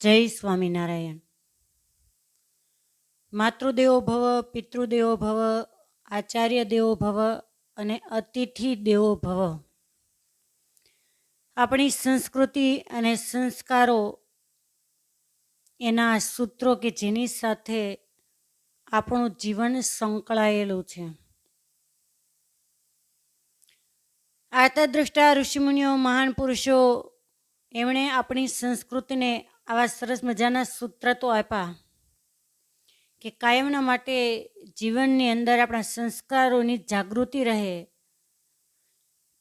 જય સ્વામિનારાયણ. માતૃદેવો ભવ, પિતૃદેવો ભવ, આચાર્ય દેવો ભવ અને અતિથિ દેવો ભવ. આપણી સંસ્કૃતિ અને સંસ્કારો એના સૂત્રો કે જેની સાથે આપણું જીવન સંકળાયેલું છે. આર્તદ્રષ્ટા ઋષિમુનિઓ, મહાન પુરુષો એમણે આપણી સંસ્કૃતિને આવા સરસ મજાના સૂત્ર તો આપ્યા કે કાયમના માટે જીવનની અંદર આપણા સંસ્કારોની જાગૃતિ રહે.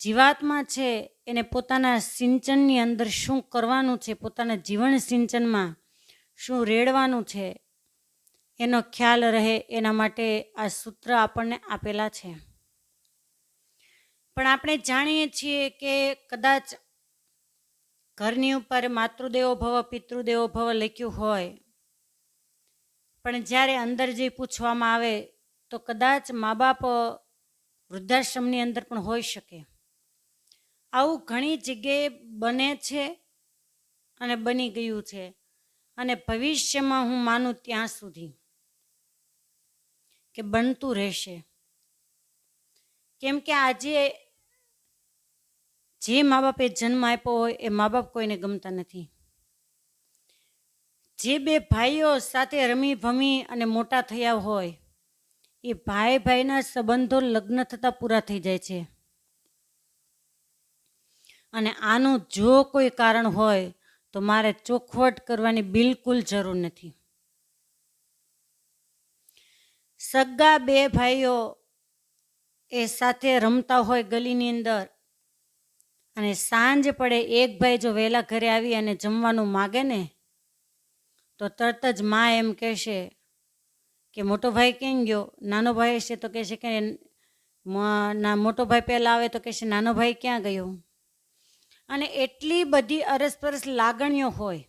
જીવાત્મા છે એને પોતાના સિંચનની અંદર શું કરવાનું છે, પોતાના જીવન સિંચનમાં શું રેડવાનું છે એનો ખ્યાલ રહે, એના માટે આ સૂત્ર આપણને આપેલા છે. પણ આપણે જાણીએ છીએ કે કદાચ ઘરની ઉપર માતૃદેવો ભવ, પિતૃદેવો ભવ લખ્યું હોય, પણ જ્યારે અંદર જઈ પૂછવામાં આવે તો કદાચ મા બાપ વૃદ્ધાશ્રમની અંદર પણ હોઈ શકે. આવું ઘણી જગ્યાએ બને છે અને બની ગયું છે, અને ભવિષ્યમાં હું માનું ત્યાં સુધી કે બનતું રહેશે. કેમ કે આજે જે મા બાપે જન્મ આપ્યો હોય એ મા બાપ કોઈને ગમતા નથી. જે બે ભાઈઓ સાથે રમી ભમી અને મોટા થયા હોય એ ભાઈ ભાઈના સંબંધો લગ્ન થતાં પૂરા થઈ જાય છે. અને આનું જો કોઈ કારણ હોય તો મારે ચોખવટ કરવાની બિલકુલ જરૂર નથી. સગા બે ભાઈઓ એ સાથે રમતા હોય ગલીની અંદર, અને સાંજ પડે એક ભાઈ જો વહેલા ઘરે આવી અને જમવાનું માગે ને તો તરત જ મા એમ કહેશે કે મોટો ભાઈ કેમ ગયો? નાનો ભાઈ હશે તો કહેશે કે મોટો ભાઈ પહેલાં આવે તો કહેશે નાનો ભાઈ ક્યાં ગયો? અને એટલી બધી અરસપરસ લાગણીઓ હોય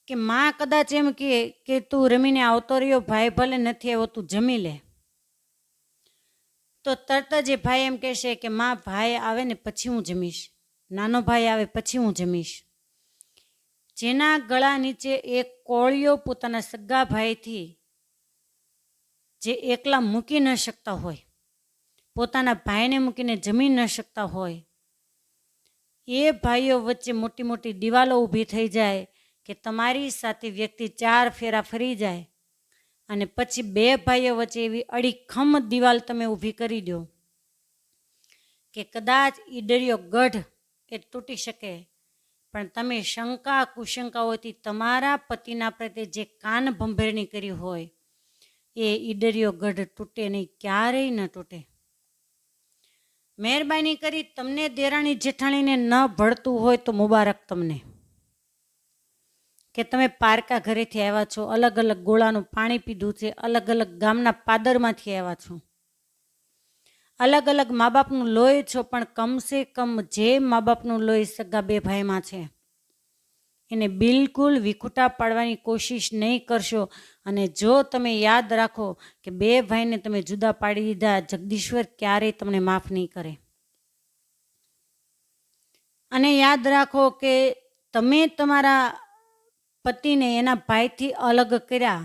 કે માં કદાચ એમ કહે કે તું રમીને આવતો રહ્યો, ભાઈ ભલે નથી આવ્યો, તું જમી લે, તો તરત જ એ ભાઈ એમ કહેશે કે માં ભાઈ આવે ને પછી હું જમીશ, નાનો ભાઈ આવે પછી હું જમીશ. જેના ગળા નીચે એક કોળિયો પોતાના સગા ભાઈથી જે એકલા મૂકી ન શકતા હોય, પોતાના ભાઈને મૂકીને જમી ન શકતા હોય, એ ભાઈઓ વચ્ચે મોટી મોટી દિવાલો ઊભી થઈ જાય કે તમારી સાથે વ્યક્તિ 4 ફેરા ફરી જાય અને પછી બે ભાઈઓ વચ્ચે એવી અડીખમ દિવાલ તમે ઊભી કરી દો કે કદાચ ઈડરિયો ગઢ એ તૂટી શકે, પણ તમે શંકા કુશંકાઓથી તમારા પતિના પ્રત્યે જે કાન ભંભેરણી કરી હોય એ ઈડરિયો ગઢ તૂટે નહીં, ક્યારેય ન તૂટે. મહેરબાની કરી તમને દેરાણી જેઠાણીને ન ભળતું હોય તો મુબારક તમને કે તમે પારકા ઘરેથી આવ્યા છો, અલગ અલગ ગોળાનું પાણી પીધું છે, અલગ અલગ ગામના પાદરમાંથી આવ્યા છો, અલગ અલગ મા બાપનું લોહી છો, પણ કમસે કમ જે મા બાપનું લોહી સગા બે ભાઈમાં છે એને બિલકુલ વિખૂટા પાડવાની કોશિશ નહીં કરશો. અને જો તમે યાદ રાખો કે બે ભાઈને તમે જુદા પાડી દીધા, જગદીશ્વર ક્યારેય તમને માફ નહીં કરે. અને યાદ રાખો કે તમે તમારા પતિને એના ભાઈથી અલગ કર્યા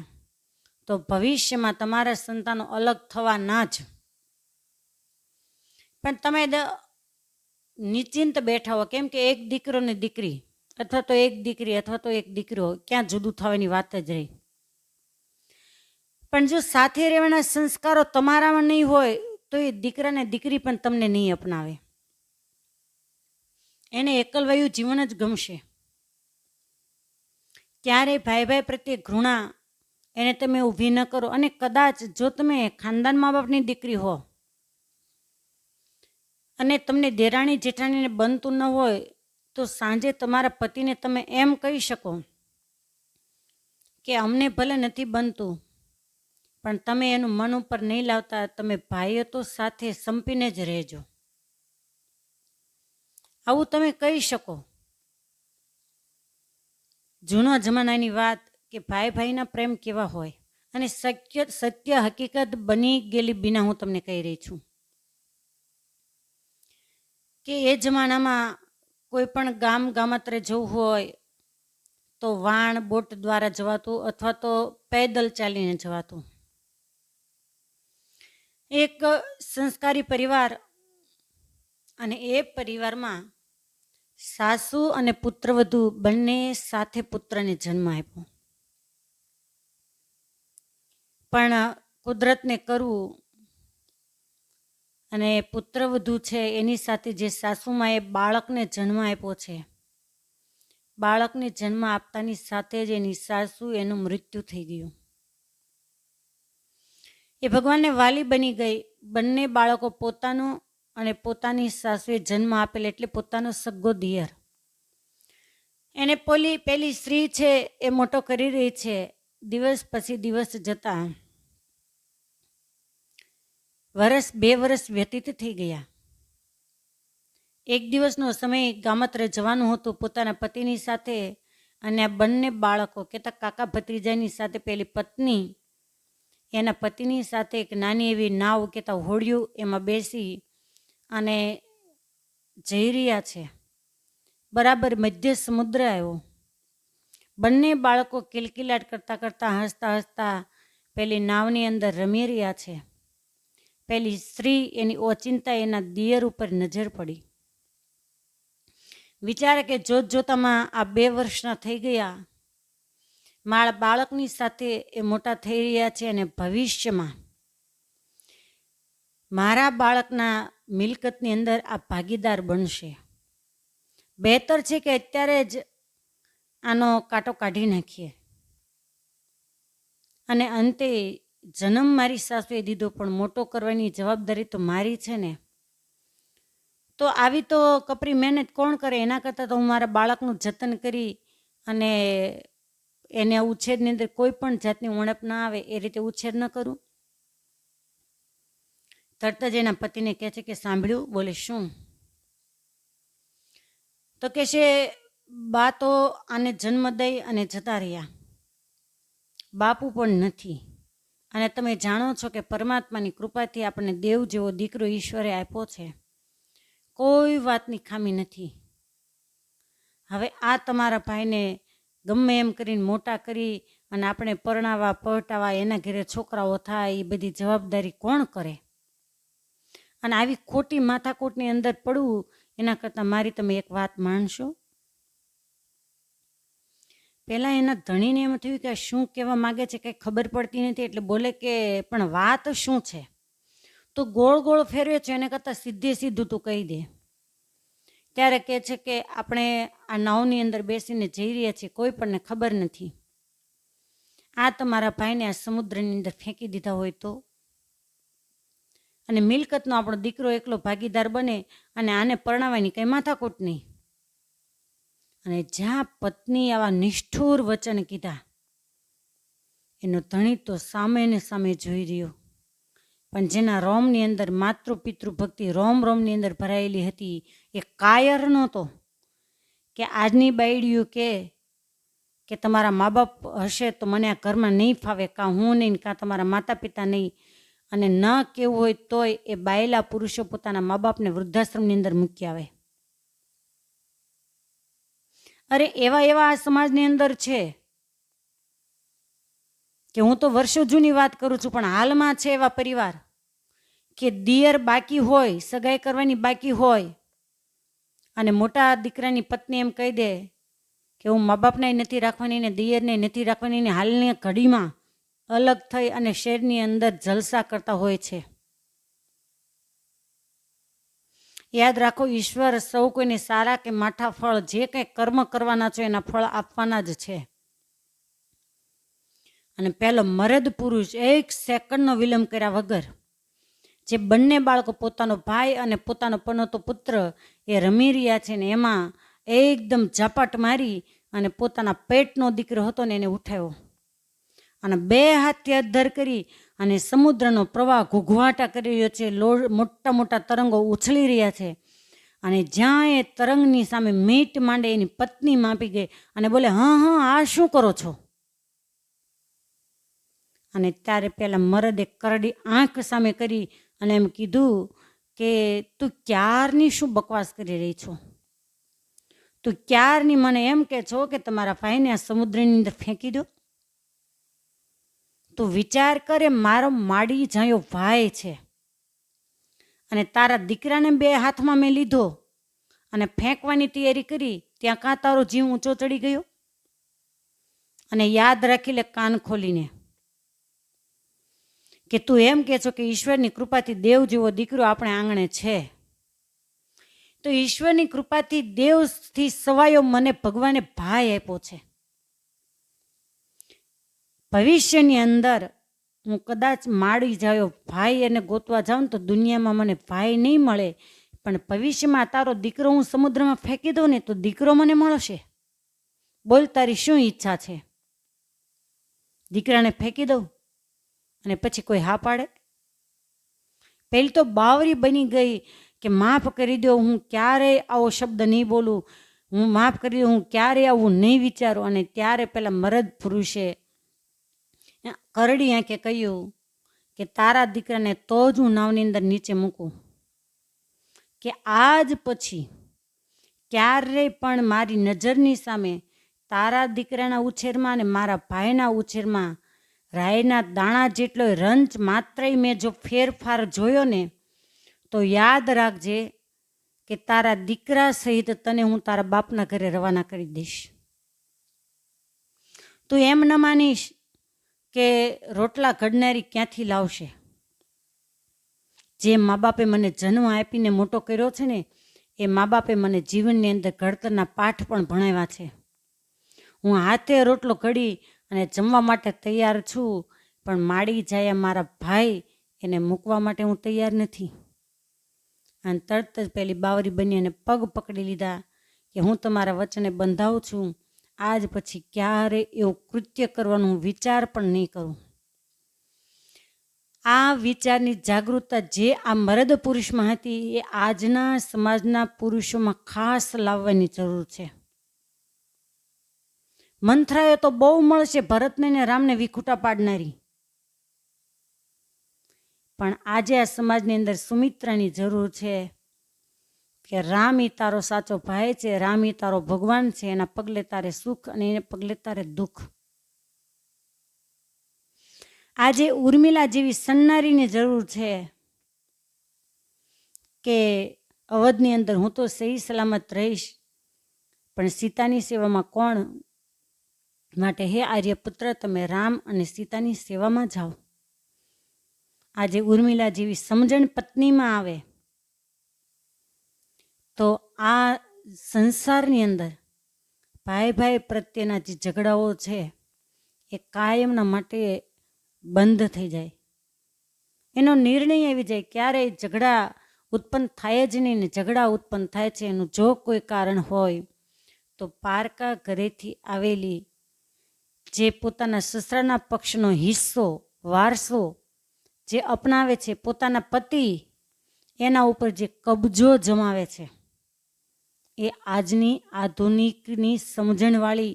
તો ભવિષ્યમાં તમારા સંતાનો અલગ થવાના જ. પણ તમે નિશ્ચિંત બેઠા હો, કેમ કે એક દીકરો ને દીકરી અથવા તો એક દીકરી અથવા તો એક દીકરો, ક્યાં જુદું થવાની વાત જ રહી. પણ જો સાથે રહેવાના સંસ્કારો તમારામાં નહીં હોય તો એ દીકરા ને દીકરી પણ તમને નહીં અપનાવે, એને એકલવાયું જીવન જ ગમશે. ક્યારેય ભાઈ ભાઈ પ્રત્યે ઘૃણા એને તમે ઊભી ન કરો. અને કદાચ જો તમે ખાનદાન મા બાપની દીકરી હો અને તમને દેરાણી જેઠાણીને બનતું ન હોય તો સાંજે તમારા પતિને તમે એમ કહી શકો કે અમને ભલે નથી બનતું પણ તમે એનું મન ઉપર નહીં લાવતા, તમે ભાઈઓ તો સાથે સંપીને જ રહેજો. આવું તમે કહી શકો. જૂના જમાનાની વાત કે ભાઈ ભાઈના પ્રેમ કેવા હોય, અને સત્ય હકીકત બની ગયેલી બીના હું તમને કહી રહી છું કે એ જમાનામાં કોઈ પણ ગામ ગામત્રે જવું હોય તો વાણ બોટ દ્વારા જવાતું અથવા તો પેદલ ચાલીને જવાતું. એક સંસ્કારી પરિવાર, અને એ પરિવારમાં સાસુ અને પુત્રવધુ બંને સાથે પુત્રને જન્મ આપ્યો. પણ કુદરતને કરવું, અને પુત્રવધુ છે એની સાથે જે સાસુમાએ બાળકને જન્મ આપ્યો છે, બાળકને જન્મ આપતાની સાથે જ એની સાસુ એનું મૃત્યુ થઈ ગયું. એ ભગવાનને વાલી બની ગઈ. બંને બાળકો પોતાનું અને પોતાની સાસુએ જન્મ આપેલ, એટલે પોતાનો સગ્ગો દિયર. એને પેલી સ્ત્રી છે એ મોટો કરી રહી છે. દિવસ પછી દિવસ જતા વર્ષ 2 વર્ષ વ્યતીત થઈ ગયા. એક દિવસનો સમય ગામત્રે જવાનું હતું પોતાના પતિની સાથે, અને આ બંને બાળકો કહેતા કાકા ભત્રીજાની સાથે પેલી પત્ની એના પતિની સાથે એક નાની એવી નાવ કહેતા હોડિયું એમાં બેસી અને જઈ રહ્યા છે. બરાબર મધ્ય સમુદ્ર આવ્યો. બંને બાળકો કિલકિલાટ કરતા કરતા હસતા હસતા પેલી નાવની અંદર રમી રહ્યા છે. પેલી સ્ત્રી એની ઓચિંતા એના દિયર ઉપર નજર પડી. વિચારે કે જોત જોતામાં આ 2 વર્ષના થઈ ગયા. મારા બાળકની સાથે એ મોટા થઈ રહ્યા છે, અને ભવિષ્યમાં મારા બાળકના મિલકતની અંદર આ ભાગીદાર બનશે. બહેતર છે કે અત્યારે જ આનો કાંટો કાઢી નાખીએ. અને અંતે જન્મ મારી સાસુએ દીધો, પણ મોટો કરવાની જવાબદારી તો મારી છે ને. તો આવી તો કપરી મહેનત કોણ કરે? એના કરતાં તો હું મારા બાળકનું જતન કરી અને એને ઉછેરની અંદર કોઈ પણ જાતની ઉણપ ના આવે એ રીતે ઉછેર ન કરું. તરત જ એના પતિને કહે છે કે સાંભળ્યું? બોલે શું? તો કે છે બા તો આને જન્મ દઈ અને જતા રહ્યા, બાપુ પણ નથી. અને તમે જાણો છો કે પરમાત્માની કૃપાથી આપણને દેવ જેવો દીકરો ઈશ્વરે આપ્યો છે, કોઈ વાતની ખામી નથી. હવે આ તમારા ભાઈને ગમે એમ કરીને મોટા કરી અને આપણે પરણાવા પટાવા, એના ઘરે છોકરાઓ થાય, એ બધી જવાબદારી કોણ કરે? અને આવી ખોટી માથાકૂટની અંદર પડવું એના કરતાં મારી તમે એક વાત માનશો? પહેલાં એના ધણીને એમ થયું કે શું કહેવા માગે છે કંઈ ખબર પડતી નથી, એટલે બોલે કે પણ વાત શું છે? તો ગોળ ગોળ ફેરવે છે, એને કરતાં સીધે સીધું તું કહી દે. ત્યારે કહે છે કે આપણે આ નાવની અંદર બેસીને જઈ રહ્યા છીએ, કોઈ પણને ખબર નથી. આ તમારા ભાઈને આ સમુદ્રની અંદર ફેંકી દીધા હોય તો, અને મિલકતનો આપણો દીકરો એકલો ભાગીદાર બને, અને આને પરણાવવાની કંઈ માથાકૂટ નહીં. અને જ્યાં પત્ની આવા નિષ્ઠુર વચન કીધા, એનો ધણી તો સામે ને સામે જોઈ રહ્યો. પણ જેના રોમની અંદર માતૃ પિતૃ ભક્તિ રોમ રોમની અંદર ભરાયેલી હતી, એ કાયર નહોતો કે આજની બાયડીયું કે તમારા મા બાપ હશે તો મને આ ઘરમાં નહીં ફાવે, કાં હું નહીં, કાં તમારા માતા પિતા નહીં. અને ન કેવું હોય તોય એ બાયેલા પુરુષો પોતાના મા બાપને વૃદ્ધાશ્રમની અંદર મૂકી આવે. અરે એવા આ સમાજની અંદર છે કે હું તો વર્ષો જૂની વાત કરું છું, પણ હાલમાં છે એવા પરિવાર કે દિયર બાકી હોય, સગાઈ કરવાની બાકી હોય, અને મોટા દીકરાની પત્ની એમ કહી દે કે હું મા બાપને નથી રાખવાની ને દિયરને નથી રાખવાની ને, હાલની ઘડીમાં અલગ થઈ અને શહેરની અંદર જલસા કરતા હોય છે. યાદ રાખો, ઈશ્વર સૌ કોઈને સારા કે માઠા ફળ, જે કંઈ કર્મ કરવાના છે એના ફળ આપવાના જ છે. અને પહેલો મરદ પુરુષ 1 સેકન્ડનો વિલંબ કર્યા વગર જે બંને બાળકો, પોતાનો ભાઈ અને પોતાનો પનોતો પુત્ર એ રમી રહ્યા છે ને, એમાં એકદમ ઝાપટ મારી અને પોતાના પેટનો દીકરો હતો ને એને ઉઠાવ્યો, અને 2 હાથથી અદ્ધર કરી અને સમુદ્રનો પ્રવાહ ઘૂઘવાટા કરી રહ્યો છે. મોટા મોટા તરંગો ઉછળી રહ્યા છે, અને જ્યાં એ તરંગની સામે મીટ માંડે એની પત્ની માપી ગઈ અને બોલે, હા આ શું કરો છો? અને ત્યારે પેલા મરદે કરડી આંખ સામે કરી અને એમ કીધું કે તું ક્યારની શું બકવાસ કરી રહી છો? તું ક્યારની મને એમ કે છો કે તમારા ભાઈને આ સમુદ્રની અંદર ફેંકી દો? તું વિચાર કરે, મારો માડી જાયો ભાઈ છે અને તારા દીકરાને બે હાથમાં મેં લીધો અને ફેંકવાની તૈયારી કરી, ત્યાં કાં તારો જીવ ઊંચો ચડી ગયો? અને યાદ રાખી લે કાન ખોલીને કે તું એમ કે છો કે ઈશ્વરની કૃપાથી દેવ જેવો દીકરો આપણે આંગણે છે, તો ઈશ્વરની કૃપાથી દેવથી સવાયો મને ભગવાને ભાઈ આપ્યો છે. ભવિષ્યની અંદર હું કદાચ માડી જાયો ભાઈ એને ગોતવા જાઉં તો દુનિયામાં મને ભાઈ નહીં મળે, પણ ભવિષ્યમાં તારો દીકરો હું સમુદ્રમાં ફેંકી દઉં ને તો દીકરો મને મળશે. બોલ, તારી શું ઈચ્છા છે? દીકરાને ફેંકી દઉં અને પછી કોઈ હા પાડે? પેલી તો બાવરી બની ગઈ કે માફ કરી દો, હું ક્યારેય આવો શબ્દ નહીં બોલું, હું માફ કરી દઉં, હું ક્યારેય આવું નહીં વિચારું. અને ત્યારે પેલા મરદ પુરુષે કરડી આંખે કહ્યું કે તારા દીકરાને તો જ હું નાવની અંદર નીચે મૂકું, કે આજ પછી ક્યારેય પણ મારી નજરની સામે તારા દીકરાના ઉછેરમાં અને મારા ભાઈના ઉછેરમાં રાયના દાણા જેટલો રંચ માત્રય મેં જો ફેરફાર જોયો ને તો યાદ રાખજે કે તારા દીકરા સહિત તને હું તારા બાપના ઘરે રવાના કરી દઈશ. તું એમ ન માનીશ કે રોટલા ઘડનારી ક્યાંથી લાવશે? જે મા બાપે મને જન્મ આપીને મોટો કર્યો છે ને, એ મા બાપે મને જીવનની અંદર ઘડતરના પાઠ પણ ભણાવ્યા છે. હું હાથે રોટલો ઘડી અને જમવા માટે તૈયાર છું, પણ માડી જાય મારા ભાઈ એને મૂકવા માટે હું તૈયાર નથી. અને તરત જ પેલી બાવરી બની અને પગ પકડી લીધા કે હું તમારા વચને બંધાવું છું, આજ પછી ક્યારે એવું કૃત્ય કરવાનું વિચાર પણ નહીં કરું. આ વિચારની જાગૃતતા જે આ મરદ પુરુષમાં હતી એ આજના સમાજના પુરુષોમાં ખાસ લાવવાની જરૂર છે. મંથરાએ તો બહુ મળશે ભરતને ને રામને વિખૂટા પાડનારી, પણ આજે આ સમાજની અંદર સુમિત્રાની જરૂર છે કે રામ ઈ તારો સાચો ભાઈ છે, રામ ઈ તારો ભગવાન છે, એના પગલે તારે સુખ અને એને પગલે તારે દુઃખ. આજે ઉર્મિલા જેવી સન્નારીની જરૂર છે કે અવધની અંદર હું તો સહી સલામત રહીશ, પણ સીતાની સેવામાં કોણ માટે હે આર્યપુત્ર તમે રામ અને સીતાની સેવામાં જાઓ. આજે ઉર્મિલા જેવી સમજણ પત્નીમાં આવે તો આ સંસારની અંદર ભાઈ ભાઈ પ્રત્યેના જે ઝઘડાઓ છે એ કાયમના માટે બંધ થઈ જાય, એનો નિર્ણય આવી જાય. ક્યારેય ઝઘડા ઉત્પન્ન થાય જ નહીં, ને ઝઘડા ઉત્પન્ન થાય છે એનું જો કોઈ કારણ હોય તો પારકા ઘરેથી આવેલી જે પોતાના સસરાના પક્ષનો હિસ્સો વારસો જે અપનાવે છે, પોતાના પતિ એના ઉપર જે કબજો જમાવે છે, એ આજની આધુનિકની સમજણવાળી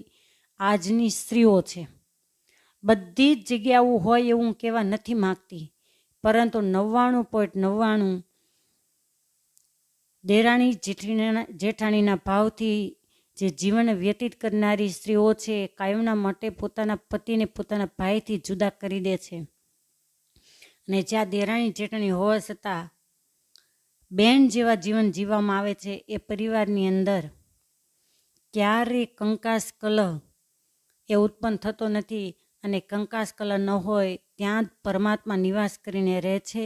આજની સ્ત્રીઓ છે. બધી જ જગ્યાઓ હોય એવું હું કહેવા નથી માગતી, પરંતુ 99.99 દેરાણી જેઠાણીના ભાવથી જે જીવન વ્યતીત કરનારી સ્ત્રીઓ છે કાયમના માટે પોતાના પતિને પોતાના ભાઈથી જુદા કરી દે છે. અને જ્યાં દેરાણી જેઠાણી હોવા છતાં બેન જેવા જીવન જીવવામાં આવે છે, એ પરિવારની અંદર ક્યારેય કંકાસ કલહ એ ઉત્પન્ન થતો નથી. અને કંકાસ કલહ ન હોય ત્યાં જ પરમાત્મા નિવાસ કરીને રહે છે.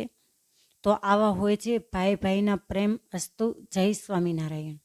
તો આવા હોય છે ભાઈ ભાઈના પ્રેમ અસ્તુ. જય સ્વામિનારાયણ.